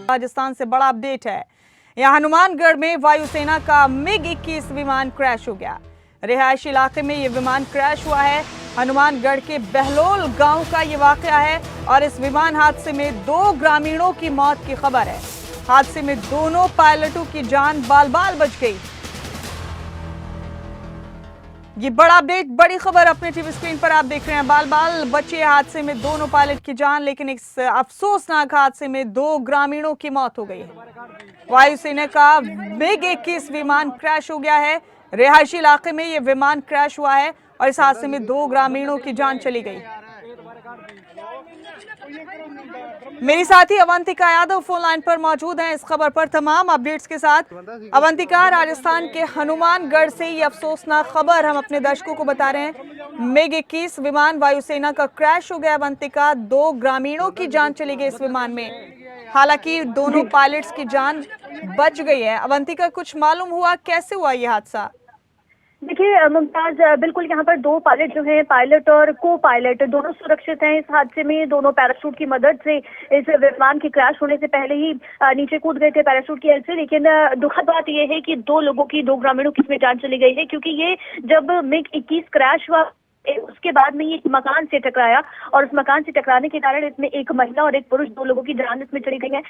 राजस्थान से बड़ा अपडेट है। यहाँ हनुमानगढ़ में वायुसेना का MiG-21 विमान क्रैश हो गया। रिहायशी इलाके में ये विमान क्रैश हुआ है। हनुमानगढ़ के बहलोल गांव का ये वाकया है और इस विमान हादसे में 2 ग्रामीणों की मौत की खबर है। हादसे में दोनों पायलटों की जान बाल-बाल बच गई। ये बड़ा अपडेट, बड़ी खबर अपने टीवी स्क्रीन पर आप देख रहे हैं। बाल-बाल बचे हादसे में दोनों पायलट की जान, लेकिन इस अफसोसनाक हादसे में 2 ग्रामीणों की मौत हो गई है। वायुसेना का MiG-21 विमान क्रैश हो गया है। रिहायशी इलाके में ये विमान क्रैश हुआ है और इस हादसे में 2 ग्रामीणों की जान चली गई। मेरी साथी अवंतिका यादव फोन लाइन पर मौजूद हैं इस खबर पर तमाम अपडेट्स के साथ। अवंतिका, राजस्थान के हनुमानगढ़ से ये अफसोसनाक खबर हम अपने दर्शकों को बता रहे हैं। MiG-21 विमान वायुसेना का क्रैश हो गया। अवंतिका, 2 ग्रामीणों की जान चली गई इस विमान में, हालांकि दोनों पायलट्स की जान बच गई है। अवंतिका, कुछ मालूम हुआ कैसे हुआ ये हादसा? देखिए मुमताज, बिल्कुल यहाँ पर 2 पायलट जो हैं, पायलट और को पायलट दोनों सुरक्षित हैं। इस हादसे में दोनों पैराशूट की मदद से इस विमान के क्रैश होने से पहले ही नीचे कूद गए थे पैराशूट की हेल्प से। लेकिन दुखद बात यह है कि 2 ग्रामीणों की इसमें जान चली गई है, क्योंकि ये जब MiG-21 क्रैश हुआ उसके बाद में ये मकान से टकराया और उस मकान से टकराने के कारण इसमें एक महिला और एक पुरुष 2 लोगों की जान इसमें चली गई है।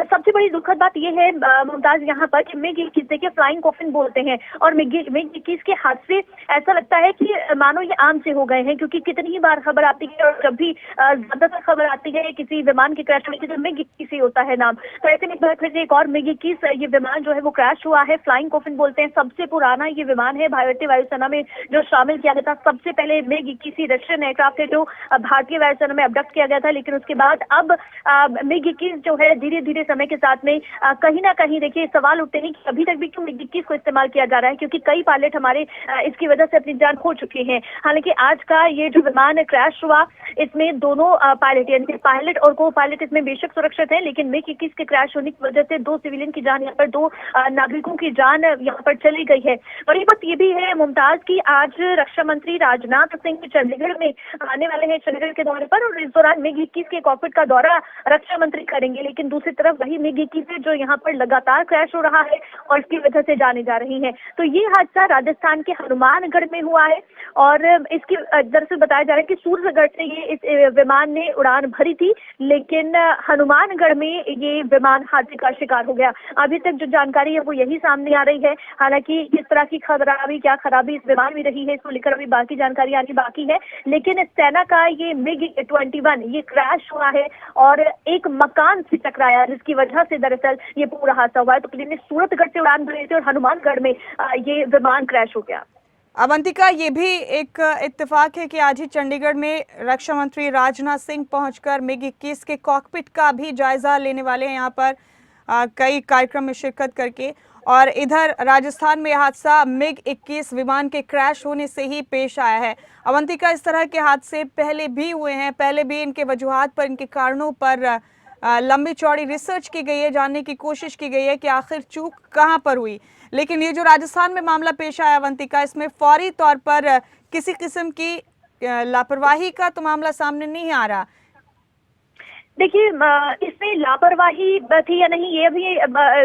सबसे बड़ी दुखद बात ये है मुमताज यहाँ पर कि MiG-21 देखिए फ्लाइंग कॉफिन बोलते हैं, और MiG-21 के हादसे ऐसा लगता है कि मानो ये आम से हो गए हैं, क्योंकि कितनी ही बार खबर आती है और जब भी ज्यादातर खबर आती है किसी विमान के क्रैश होने की तो MiG-21 ही होता है नाम। तो ऐसे में फिर से एक और MiG-21 ये विमान जो है वो क्रैश हुआ है। फ्लाइंग कॉफिन बोलते हैं, सबसे पुराना ये विमान है भारतीय वायुसेना में जो शामिल किया गया था। सबसे पहले MiG-21 रशियन एयरक्राफ्ट है जो भारतीय वायुसेना में अबडक्ट किया गया था, लेकिन उसके बाद अब MiG-21 जो है धीरे धीरे समय के साथ में कहीं ना कहीं देखिए सवाल उठते हैं कि अभी तक भी क्यों MiG-21 को इस्तेमाल किया जा रहा है, क्योंकि कई पायलट हमारे इसकी वजह से अपनी जान खो चुके हैं। हालांकि आज का ये जो विमान क्रैश हुआ इसमें दोनों पायलट यानी पायलट और को पायलट इसमें बेशक सुरक्षित है, लेकिन MiG-21 के क्रैश होने की वजह से 2 सिविलियन की जान, यहाँ पर 2 नागरिकों की जान यहाँ पर चली गई है। और ये बात ये भी है मुमताज की आज रक्षा मंत्री राजनाथ सिंह चंडीगढ़ में आने वाले हैं, चंडीगढ़ के दौरे पर, और इस दौरान MiG-21 के कॉकपिट का दौरा रक्षा मंत्री करेंगे। लेकिन दूसरी तरफ वही MiG-21 है जो यहाँ पर लगातार क्रैश हो रहा है और इसकी वजह से जाने जा रही है। तो ये हादसा राजस्थान के हनुमानगढ़ में हुआ है और इसकी दरअसल बताया जा रहा है कि सूरजगढ़ से ये इस विमान ने उड़ान भरी थी, लेकिन हनुमानगढ़ में ये विमान हादसे का शिकार हो गया। अभी तक जो जानकारी है वो यही सामने आ रही है। हालांकि किस तरह की खराबी, क्या खराबी इस विमान में रही है, इसको लेकर अभी बाकी जानकारी आनी बाकी है। लेकिन सेना का ये MiG-21 ये क्रैश हुआ है और एक मकान से टकराया, जिसकी वजह से दरअसल ये पूरा हादसा हुआ है। तो प्लेन ने सूरतगढ़ से उड़ान भरी थी और हनुमानगढ़ में ये विमान क्रैश हो गया। अवंतिका, ये भी एक इत्तेफाक है कि आज ही चंडीगढ़ में रक्षा मंत्री राजनाथ सिंह पहुंचकर MiG-21 के कॉकपिट का भी जायजा लेने वाले हैं, यहाँ पर कई कार्यक्रम में शिरकत करके। और इधर राजस्थान में हादसा MiG-21 विमान के क्रैश होने से ही पेश आया है। अवंतिका, इस तरह के हादसे पहले भी हुए हैं, पहले भी इनके वजूहात पर, इनके कारणों पर लंबी चौड़ी रिसर्च की गई है, जानने की कोशिश की गई है कि आखिर चूक कहां पर हुई। लेकिन ये जो राजस्थान में मामला पेश आया अवंतिका, इसमें फौरी तौर पर किसी किस्म की लापरवाही का तो मामला सामने नहीं आ रहा। देखिए इसमें लापरवाही थी या नहीं ये भी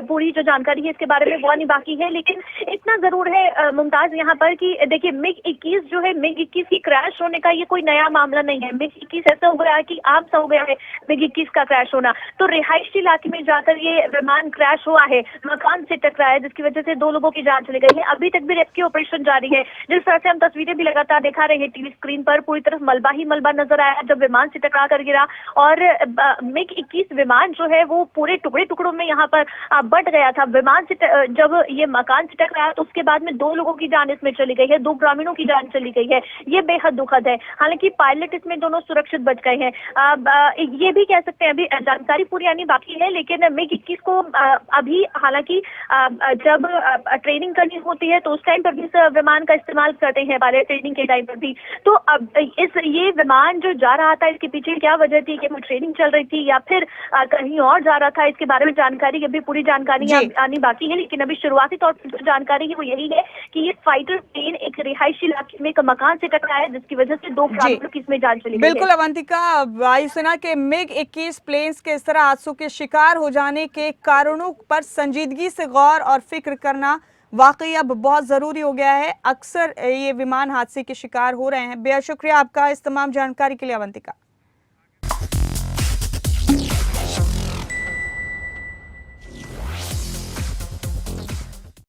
पूरी जो जानकारी है इसके बारे में वो नहीं बाकी है, लेकिन इतना जरूर है मुमताज यहाँ पर कि देखिए MiG-21 जो है MiG-21 की क्रैश होने का ये कोई नया मामला नहीं है। MiG-21 ऐसा हो गया है कि आम सा हो गया है MiG-21 का क्रैश होना। तो रिहायशी इलाके में जाकर ये विमान क्रैश हुआ है, मकान से टकराया, जिसकी वजह से 2 लोगों की जान चली गई है। अभी तक भी रेस्क्यू ऑपरेशन जारी है। जिस तरह से हम तस्वीरें भी लगातार दिखा रहे हैं टीवी स्क्रीन पर, पूरी तरफ मलबा ही मलबा नजर आया जब विमान से टकरा कर गिरा और MiG-21 विमान जो है वो पूरे टुकड़े टुकड़ों में यहाँ पर बट गया था। विमान से जब ये मकान से टकराया तो उसके बाद में 2 लोगों की जान इसमें चली गई है, 2 ग्रामीणों की जान चली गई है। ये बेहद दुखद है। हालांकि पायलट इसमें दोनों सुरक्षित बच गए हैं। ये भी कह सकते हैं, अभी जानकारी पूरी आनी बाकी है, लेकिन MiG-21 को अभी हालांकि जब ट्रेनिंग करनी होती है तो उस टाइम पर भी इस विमान का इस्तेमाल करते हैं पायलट, ट्रेनिंग के टाइम पर भी। तो अब ये विमान जो जा रहा था इसके पीछे क्या वजह थी कि ट्रेनिंग चल चल रही थी या फिर कहीं और जा रहा था, इसके बारे में जानकारी, अभी पूरी जानकारी आनी बाकी है। लेकिन अभी शुरुआती तौर पर जो जानकारी है वो यही है कि ये फाइटर प्लेन एक रिहायशी इलाके में एक मकान से टकराया, जिसकी वजह से 2 फ्लाइटों की इसमें जान चली गई है। बिल्कुल अवंतिका, वायुसेना के MiG-21 प्लेन्स के इस तरह हादसों के शिकार हो जाने के कारणों पर संजीदगी से गौर और फिक्र करना वाकई अब बहुत ज़रूरी हो गया है। अक्सर ये विमान हादसे के शिकार हो रहे हैं। बेहद शुक्रिया आपका इस तमाम जानकारी के लिए अवंतिका।